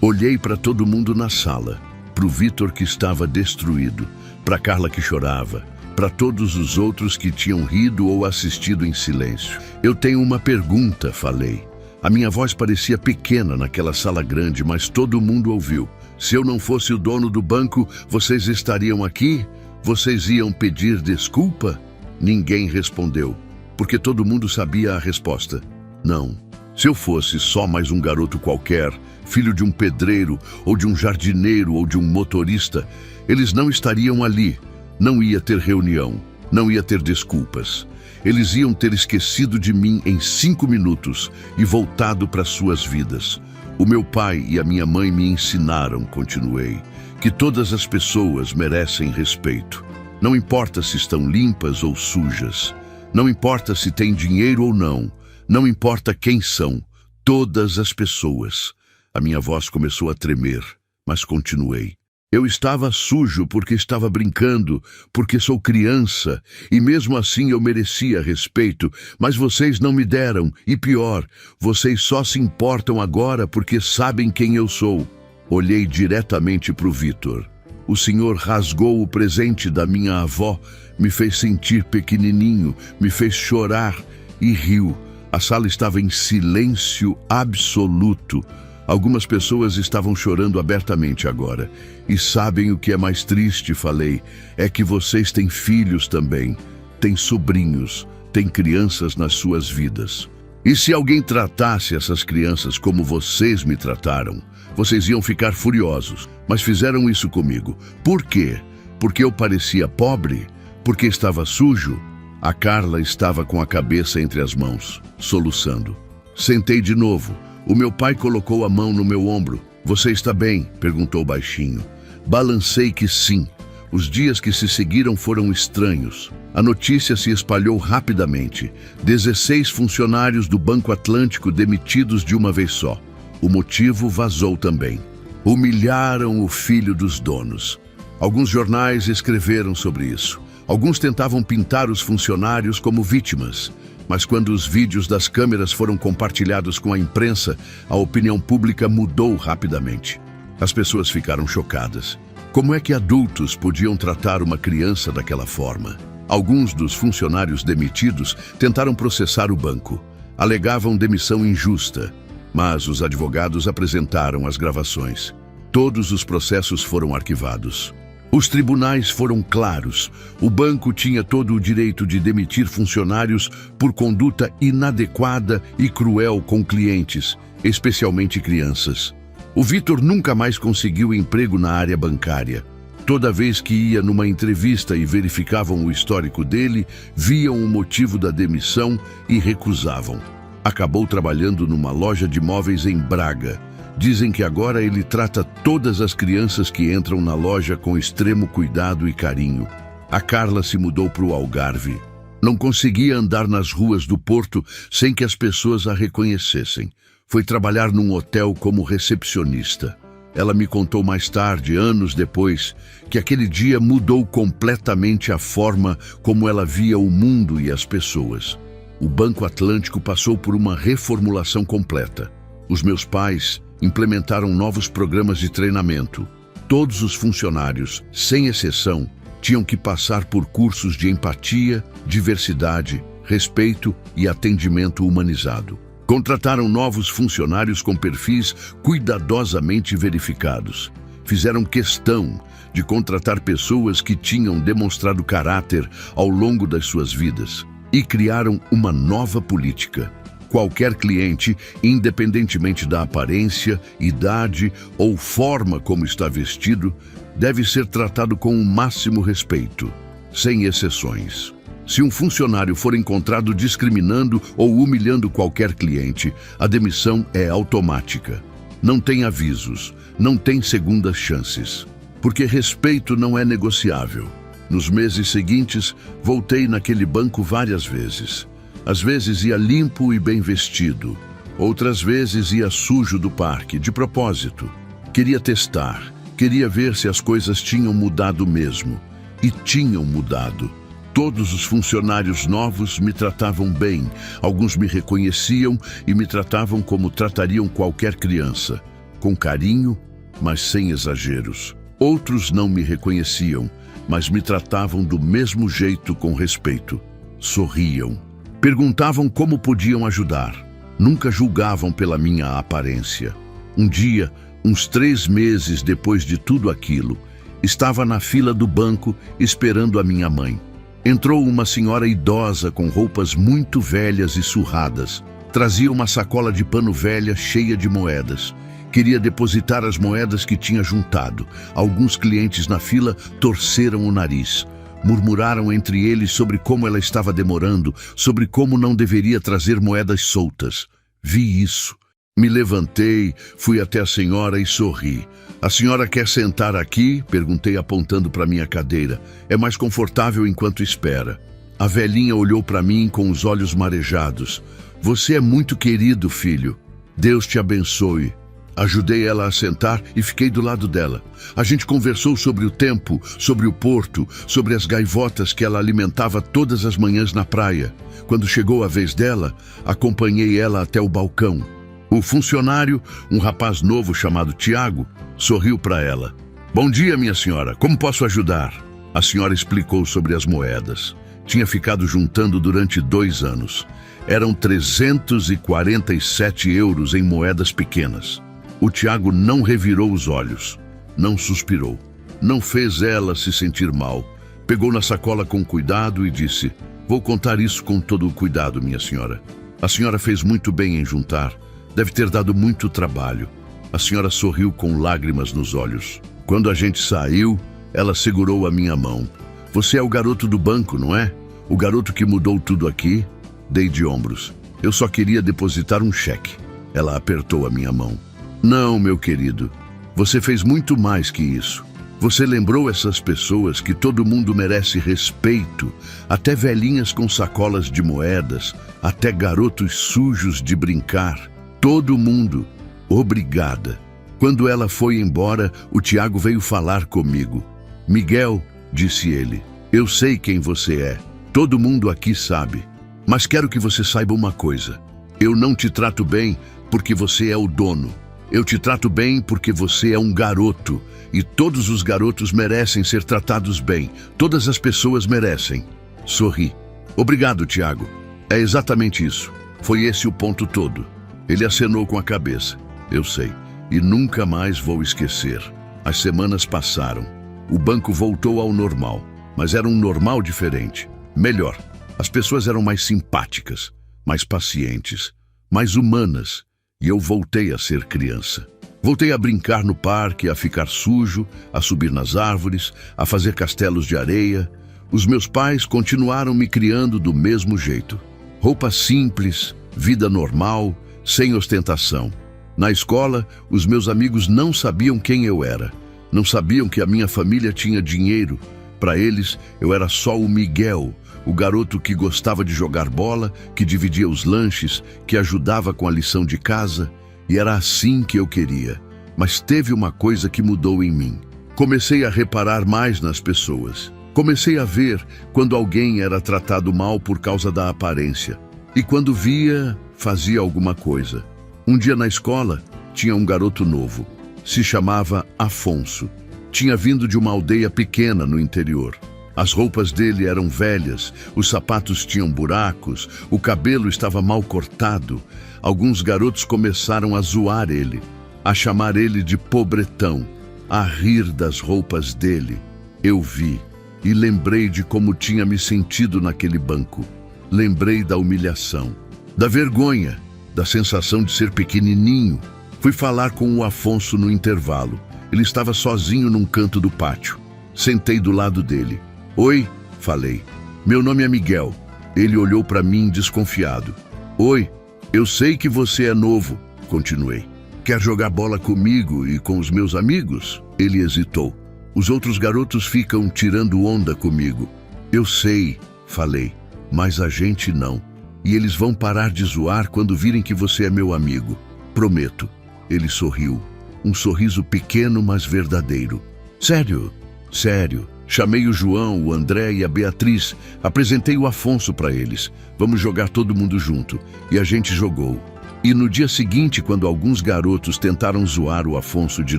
Speaker 1: Olhei para todo mundo na sala, para o Vitor que estava destruído, para Carla que chorava, para todos os outros que tinham rido ou assistido em silêncio. Eu tenho uma pergunta, falei. A minha voz parecia pequena naquela sala grande, mas todo mundo ouviu. Se eu não fosse o dono do banco, vocês estariam aqui? Vocês iam pedir desculpa? Ninguém respondeu, porque todo mundo sabia a resposta. Não. Se eu fosse só mais um garoto qualquer, filho de um pedreiro, ou de um jardineiro, ou de um motorista, eles não estariam ali. Não ia ter reunião, não ia ter desculpas. Eles iam ter esquecido de mim em 5 minutos e voltado para suas vidas. O meu pai e a minha mãe me ensinaram, continuei, que todas as pessoas merecem respeito. Não importa se estão limpas ou sujas. Não importa se têm dinheiro ou não. Não importa quem são. Todas as pessoas. A minha voz começou a tremer, mas continuei. Eu estava sujo porque estava brincando, porque sou criança, e mesmo assim eu merecia respeito, mas vocês não me deram, e pior, vocês só se importam agora porque sabem quem eu sou. Olhei diretamente para o Vitor. O senhor rasgou o presente da minha avó, me fez sentir pequenininho, me fez chorar e riu. A sala estava em silêncio absoluto. Algumas pessoas estavam chorando abertamente agora. E sabem o que é mais triste, falei? É que vocês têm filhos também, têm sobrinhos, têm crianças nas suas vidas. E se alguém tratasse essas crianças como vocês me trataram, vocês iam ficar furiosos. Mas fizeram isso comigo. Por quê? Porque eu parecia pobre? Porque estava sujo? A Carla estava com a cabeça entre as mãos, soluçando. Sentei de novo. O meu pai colocou a mão no meu ombro. Você está bem? Perguntou baixinho. Balancei que sim. Os dias que se seguiram foram estranhos. A notícia se espalhou rapidamente. 16 funcionários do Banco Atlântico demitidos de uma vez só. O motivo vazou também. Humilharam o filho dos donos. Alguns jornais escreveram sobre isso. Alguns tentavam pintar os funcionários como vítimas. Mas quando os vídeos das câmeras foram compartilhados com a imprensa, a opinião pública mudou rapidamente. As pessoas ficaram chocadas. Como é que adultos podiam tratar uma criança daquela forma? Alguns dos funcionários demitidos tentaram processar o banco. Alegavam demissão injusta, mas os advogados apresentaram as gravações. Todos os processos foram arquivados. Os tribunais foram claros. O banco tinha todo o direito de demitir funcionários por conduta inadequada e cruel com clientes, especialmente crianças. O Vitor nunca mais conseguiu emprego na área bancária. Toda vez que ia numa entrevista e verificavam o histórico dele, viam o motivo da demissão e recusavam. Acabou trabalhando numa loja de móveis em Braga. Dizem que agora ele trata todas as crianças que entram na loja com extremo cuidado e carinho. A Carla se mudou para o Algarve. Não conseguia andar nas ruas do Porto sem que as pessoas a reconhecessem. Foi trabalhar num hotel como recepcionista. Ela me contou mais tarde, anos depois, que aquele dia mudou completamente a forma como ela via o mundo e as pessoas. O Banco Atlântico passou por uma reformulação completa. Os meus pais implementaram novos programas de treinamento. Todos os funcionários, sem exceção, tinham que passar por cursos de empatia, diversidade, respeito e atendimento humanizado. Contrataram novos funcionários com perfis cuidadosamente verificados. Fizeram questão de contratar pessoas que tinham demonstrado caráter ao longo das suas vidas. E criaram uma nova política. Qualquer cliente, independentemente da aparência, idade ou forma como está vestido, deve ser tratado com o máximo respeito, sem exceções. Se um funcionário for encontrado discriminando ou humilhando qualquer cliente, a demissão é automática. Não tem avisos, não tem segundas chances, porque respeito não é negociável. Nos meses seguintes, voltei naquele banco várias vezes. Às vezes ia limpo e bem vestido. Outras vezes ia sujo do parque, de propósito. Queria testar, queria ver se as coisas tinham mudado mesmo. E tinham mudado. Todos os funcionários novos me tratavam bem. Alguns me reconheciam e me tratavam como tratariam qualquer criança. Com carinho, mas sem exageros. Outros não me reconheciam, mas me tratavam do mesmo jeito com respeito. Sorriam. Perguntavam como podiam ajudar. Nunca julgavam pela minha aparência. Um dia, uns 3 meses depois de tudo aquilo, estava na fila do banco esperando a minha mãe. Entrou uma senhora idosa com roupas muito velhas e surradas. Trazia uma sacola de pano velha cheia de moedas. Queria depositar as moedas que tinha juntado. Alguns clientes na fila torceram o nariz. Murmuraram entre eles sobre como ela estava demorando, sobre como não deveria trazer moedas soltas. Vi isso. Me levantei, fui até a senhora e sorri. A senhora quer sentar aqui? Perguntei apontando para minha cadeira. É mais confortável enquanto espera. A velhinha olhou para mim com os olhos marejados. Você é muito querido, filho. Deus te abençoe. Ajudei ela a sentar e fiquei do lado dela. A gente conversou sobre o tempo, sobre o porto, sobre as gaivotas que ela alimentava todas as manhãs na praia. Quando chegou a vez dela, acompanhei ela até o balcão. O funcionário, um rapaz novo chamado Tiago, sorriu para ela. Bom dia, minha senhora. Como posso ajudar? A senhora explicou sobre as moedas. Tinha ficado juntando durante 2 anos. Eram 347 euros em moedas pequenas. O Tiago não revirou os olhos, não suspirou, não fez ela se sentir mal. Pegou na sacola com cuidado e disse: "Vou contar isso com todo o cuidado, minha senhora. A senhora fez muito bem em juntar. Deve ter dado muito trabalho." A senhora sorriu com lágrimas nos olhos. Quando a gente saiu, ela segurou a minha mão. "Você é o garoto do banco, não é? O garoto que mudou tudo aqui?" Dei de ombros. "Eu só queria depositar um cheque." Ela apertou a minha mão. "Não, meu querido. Você fez muito mais que isso. Você lembrou essas pessoas que todo mundo merece respeito, até velhinhas com sacolas de moedas, até garotos sujos de brincar. Todo mundo. Obrigada." Quando ela foi embora, o Tiago veio falar comigo. "Miguel", disse ele, "eu sei quem você é. Todo mundo aqui sabe. Mas quero que você saiba uma coisa. Eu não te trato bem porque você é o dono. Eu te trato bem porque você é um garoto. E todos os garotos merecem ser tratados bem. Todas as pessoas merecem." Sorri. "Obrigado, Tiago. É exatamente isso. Foi esse o ponto todo." Ele acenou com a cabeça. "Eu sei. E nunca mais vou esquecer." As semanas passaram. O banco voltou ao normal. Mas era um normal diferente. Melhor. As pessoas eram mais simpáticas, mais pacientes, mais humanas. E eu voltei a ser criança. Voltei a brincar no parque, a ficar sujo, a subir nas árvores, a fazer castelos de areia. Os meus pais continuaram me criando do mesmo jeito. Roupa simples, vida normal, sem ostentação. Na escola, os meus amigos não sabiam quem eu era. Não sabiam que a minha família tinha dinheiro. Para eles, eu era só o Miguel, o garoto que gostava de jogar bola, que dividia os lanches, que ajudava com a lição de casa. E era assim que eu queria. Mas teve uma coisa que mudou em mim. Comecei a reparar mais nas pessoas. Comecei a ver quando alguém era tratado mal por causa da aparência. E quando via, fazia alguma coisa. Um dia na escola, tinha um garoto novo. Se chamava Afonso. Tinha vindo de uma aldeia pequena no interior. As roupas dele eram velhas, os sapatos tinham buracos, o cabelo estava mal cortado. Alguns garotos começaram a zoar ele, a chamar ele de pobretão, a rir das roupas dele. Eu vi e lembrei de como tinha me sentido naquele banco. Lembrei da humilhação, da vergonha, da sensação de ser pequenininho. Fui falar com o Afonso no intervalo. Ele estava sozinho num canto do pátio. Sentei do lado dele. "Oi", falei. "Meu nome é Miguel." Ele olhou para mim desconfiado. "Oi, eu sei que você é novo", continuei. "Quer jogar bola comigo e com os meus amigos?" Ele hesitou. "Os outros garotos ficam tirando onda comigo." "Eu sei", falei, "mas a gente não. E eles vão parar de zoar quando virem que você é meu amigo. Prometo." Ele sorriu. Um sorriso pequeno, mas verdadeiro. "Sério? Sério." Chamei o João, o André e a Beatriz. Apresentei o Afonso para eles. "Vamos jogar todo mundo junto." E a gente jogou. E no dia seguinte, quando alguns garotos tentaram zoar o Afonso de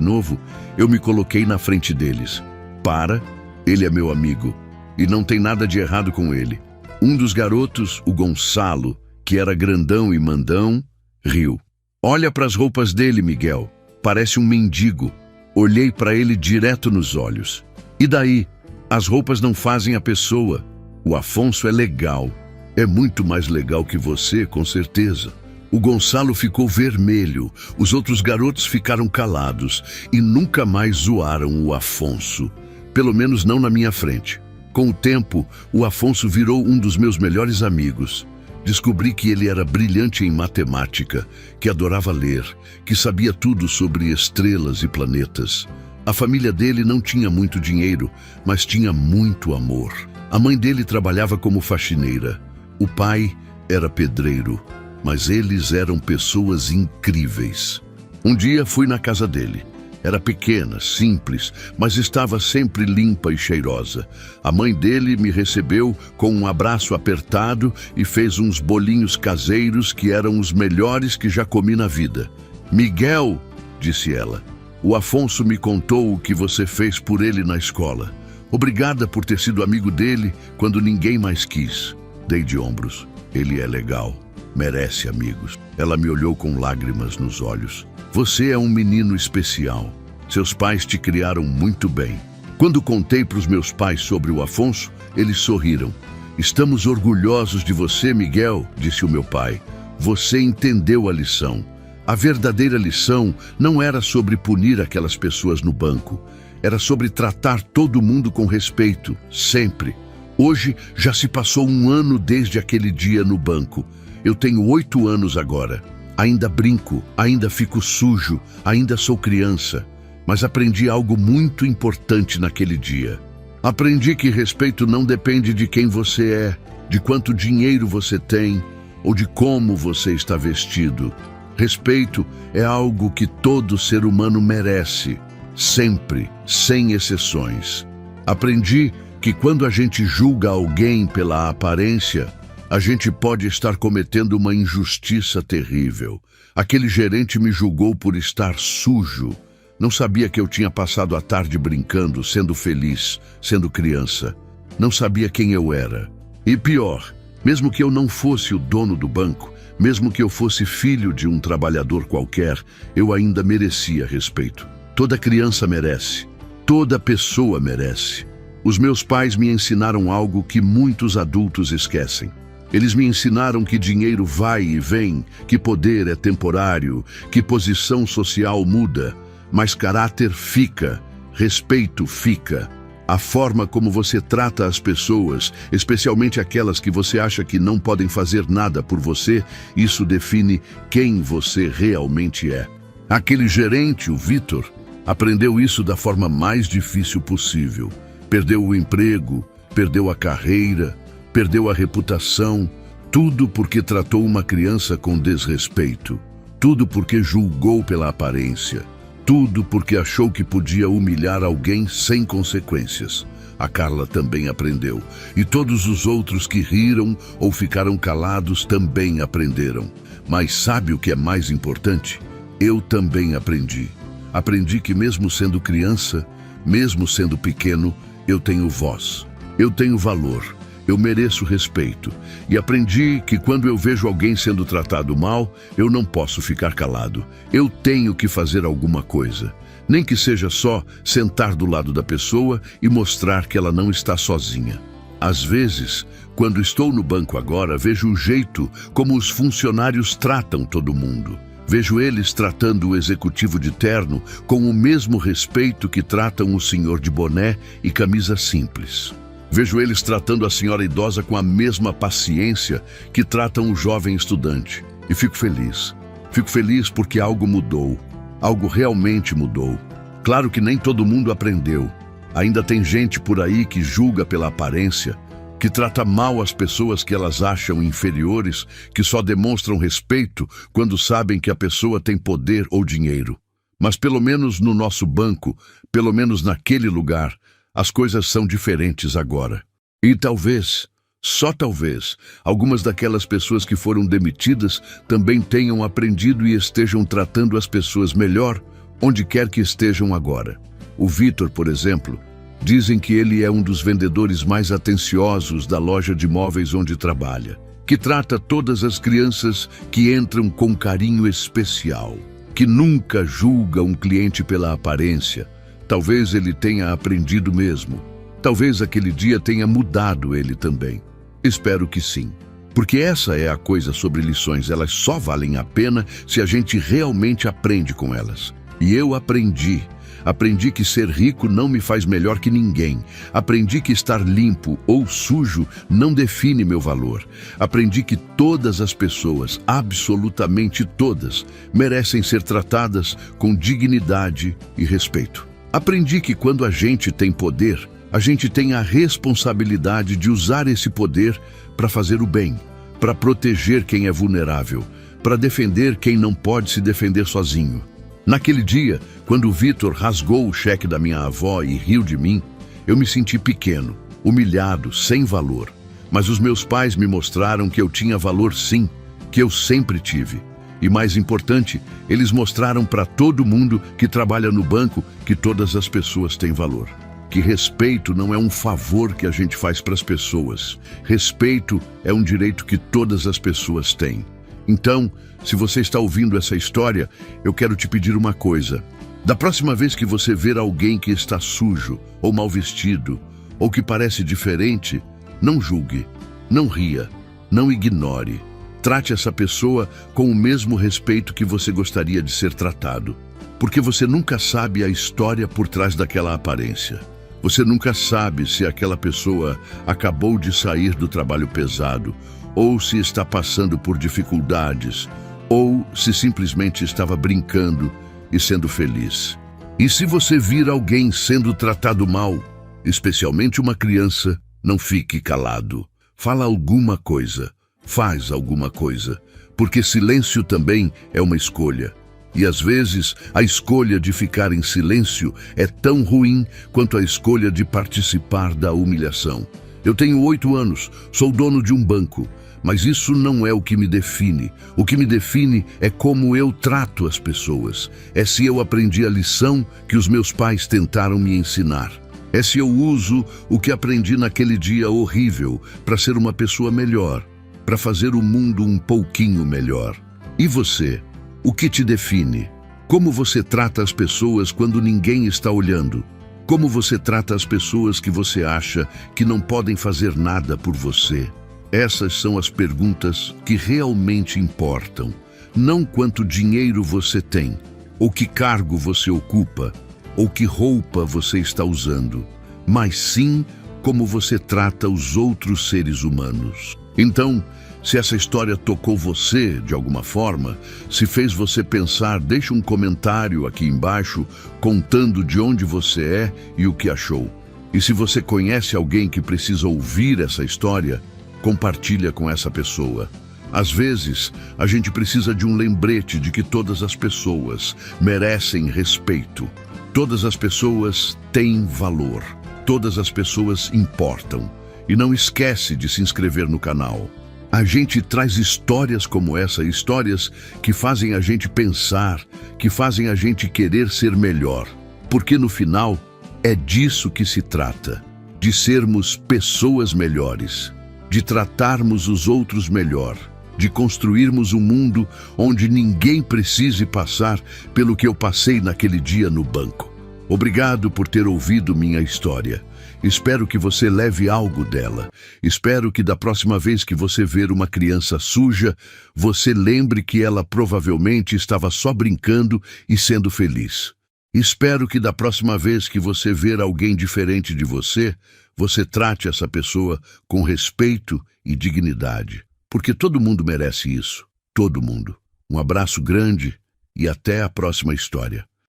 Speaker 1: novo, eu me coloquei na frente deles. "Para, ele é meu amigo. E não tem nada de errado com ele." Um dos garotos, o Gonçalo, que era grandão e mandão, riu. "Olha para as roupas dele, Miguel. Parece um mendigo." Olhei para ele direto nos olhos. "E daí? As roupas não fazem a pessoa. O Afonso é legal. É muito mais legal que você, com certeza." O Gonçalo ficou vermelho. Os outros garotos ficaram calados e nunca mais zoaram o Afonso. Pelo menos não na minha frente. Com o tempo, o Afonso virou um dos meus melhores amigos. Descobri que ele era brilhante em matemática, que adorava ler, que sabia tudo sobre estrelas e planetas. A família dele não tinha muito dinheiro, mas tinha muito amor. A mãe dele trabalhava como faxineira. O pai era pedreiro, mas eles eram pessoas incríveis. Um dia fui na casa dele. Era pequena, simples, mas estava sempre limpa e cheirosa. A mãe dele me recebeu com um abraço apertado e fez uns bolinhos caseiros que eram os melhores que já comi na vida. "Miguel", disse ela, "o Afonso me contou o que você fez por ele na escola. Obrigada por ter sido amigo dele quando ninguém mais quis." Dei de ombros. "Ele é legal." Merece, amigos. Ela me olhou com lágrimas nos olhos. Você é um menino especial. Seus pais te criaram muito bem. Quando contei para os meus pais sobre o Afonso, eles sorriram. Estamos orgulhosos de você, Miguel, disse o meu pai. Você entendeu a lição. A verdadeira lição não era sobre punir aquelas pessoas no banco. Era sobre tratar todo mundo com respeito, sempre. Hoje já se passou 1 ano desde aquele dia no banco. Eu tenho 8 anos agora. Ainda brinco, ainda fico sujo, ainda sou criança. Mas aprendi algo muito importante naquele dia. Aprendi que respeito não depende de quem você é, de quanto dinheiro você tem ou de como você está vestido. Respeito é algo que todo ser humano merece, sempre, sem exceções. Aprendi que quando a gente julga alguém pela aparência, a gente pode estar cometendo uma injustiça terrível. Aquele gerente me julgou por estar sujo. Não sabia que eu tinha passado a tarde brincando, sendo feliz, sendo criança. Não sabia quem eu era. E pior, mesmo que eu não fosse o dono do banco, mesmo que eu fosse filho de um trabalhador qualquer, eu ainda merecia respeito. Toda criança merece. Toda pessoa merece. Os meus pais me ensinaram algo que muitos adultos esquecem. Eles me ensinaram que dinheiro vai e vem, que poder é temporário, que posição social muda, mas caráter fica, respeito fica. A forma como você trata as pessoas, especialmente aquelas que você acha que não podem fazer nada por você, isso define quem você realmente é. Aquele gerente, o Vitor, aprendeu isso da forma mais difícil possível. Perdeu o emprego, perdeu a carreira, perdeu a reputação, tudo porque tratou uma criança com desrespeito, tudo porque julgou pela aparência, tudo porque achou que podia humilhar alguém sem consequências. A Carla também aprendeu, e todos os outros que riram ou ficaram calados também aprenderam. Mas sabe o que é mais importante? Eu também aprendi. Aprendi que mesmo sendo criança, mesmo sendo pequeno, eu tenho voz, eu tenho valor. Eu mereço respeito. E aprendi que quando eu vejo alguém sendo tratado mal, eu não posso ficar calado. Eu tenho que fazer alguma coisa. Nem que seja só sentar do lado da pessoa e mostrar que ela não está sozinha. Às vezes, quando estou no banco agora, vejo o jeito como os funcionários tratam todo mundo. Vejo eles tratando o executivo de terno com o mesmo respeito que tratam o senhor de boné e camisa simples. Vejo eles tratando a senhora idosa com a mesma paciência que tratam o jovem estudante. E fico feliz. Fico feliz porque algo mudou. Algo realmente mudou. Claro que nem todo mundo aprendeu. Ainda tem gente por aí que julga pela aparência, que trata mal as pessoas que elas acham inferiores, que só demonstram respeito quando sabem que a pessoa tem poder ou dinheiro. Mas pelo menos no nosso banco, pelo menos naquele lugar, as coisas são diferentes agora. E talvez, só talvez, algumas daquelas pessoas que foram demitidas também tenham aprendido e estejam tratando as pessoas melhor onde quer que estejam agora. O Vitor, por exemplo, dizem que ele é um dos vendedores mais atenciosos da loja de móveis onde trabalha, que trata todas as crianças que entram com carinho especial, que nunca julga um cliente pela aparência. Talvez ele tenha aprendido mesmo. Talvez aquele dia tenha mudado ele também. Espero que sim. Porque essa é a coisa sobre lições. Elas só valem a pena se a gente realmente aprende com elas. E eu aprendi. Aprendi que ser rico não me faz melhor que ninguém. Aprendi que estar limpo ou sujo não define meu valor. Aprendi que todas as pessoas, absolutamente todas, merecem ser tratadas com dignidade e respeito. Aprendi que quando a gente tem poder, a gente tem a responsabilidade de usar esse poder para fazer o bem, para proteger quem é vulnerável, para defender quem não pode se defender sozinho. Naquele dia, quando o Vitor rasgou o cheque da minha avó e riu de mim, eu me senti pequeno, humilhado, sem valor. Mas os meus pais me mostraram que eu tinha valor sim, que eu sempre tive. E mais importante, eles mostraram para todo mundo que trabalha no banco que todas as pessoas têm valor. Que respeito não é um favor que a gente faz para as pessoas. Respeito é um direito que todas as pessoas têm. Então, se você está ouvindo essa história, eu quero te pedir uma coisa. Da próxima vez que você ver alguém que está sujo, ou mal vestido, ou que parece diferente, não julgue, não ria, não ignore. Trate essa pessoa com o mesmo respeito que você gostaria de ser tratado. Porque você nunca sabe a história por trás daquela aparência. Você nunca sabe se aquela pessoa acabou de sair do trabalho pesado, ou se está passando por dificuldades, ou se simplesmente estava brincando e sendo feliz. E se você vir alguém sendo tratado mal, especialmente uma criança, não fique calado. Fala alguma coisa, faz alguma coisa, porque silêncio também é uma escolha. E às vezes, a escolha de ficar em silêncio é tão ruim quanto a escolha de participar da humilhação. Eu tenho 8 anos, sou dono de um banco, mas isso não é o que me define. O que me define é como eu trato as pessoas. É se eu aprendi a lição que os meus pais tentaram me ensinar. É se eu uso o que aprendi naquele dia horrível para ser uma pessoa melhor, para fazer o mundo um pouquinho melhor. E você? O que te define? Como você trata as pessoas quando ninguém está olhando? Como você trata as pessoas que você acha que não podem fazer nada por você? Essas são as perguntas que realmente importam. Não quanto dinheiro você tem, ou que cargo você ocupa, ou que roupa você está usando, mas sim como você trata os outros seres humanos. Então, se essa história tocou você de alguma forma, se fez você pensar, deixe um comentário aqui embaixo contando de onde você é e o que achou. E se você conhece alguém que precisa ouvir essa história, compartilha com essa pessoa. Às vezes, a gente precisa de um lembrete de que todas as pessoas merecem respeito. Todas as pessoas têm valor. Todas as pessoas importam. E não esquece de se inscrever no canal. A gente traz histórias como essa, histórias que fazem a gente pensar, que fazem a gente querer ser melhor. Porque no final, é disso que se trata, de sermos pessoas melhores, de tratarmos os outros melhor, de construirmos um mundo onde ninguém precise passar pelo que eu passei naquele dia no banco. Obrigado por ter ouvido minha história. Espero que você leve algo dela. Espero que da próxima vez que você ver uma criança suja, você lembre que ela provavelmente estava só brincando e sendo feliz. Espero que da próxima vez que você ver alguém diferente de você, você trate essa pessoa com respeito e dignidade. Porque todo mundo merece isso. Todo mundo. Um abraço grande e até a próxima história.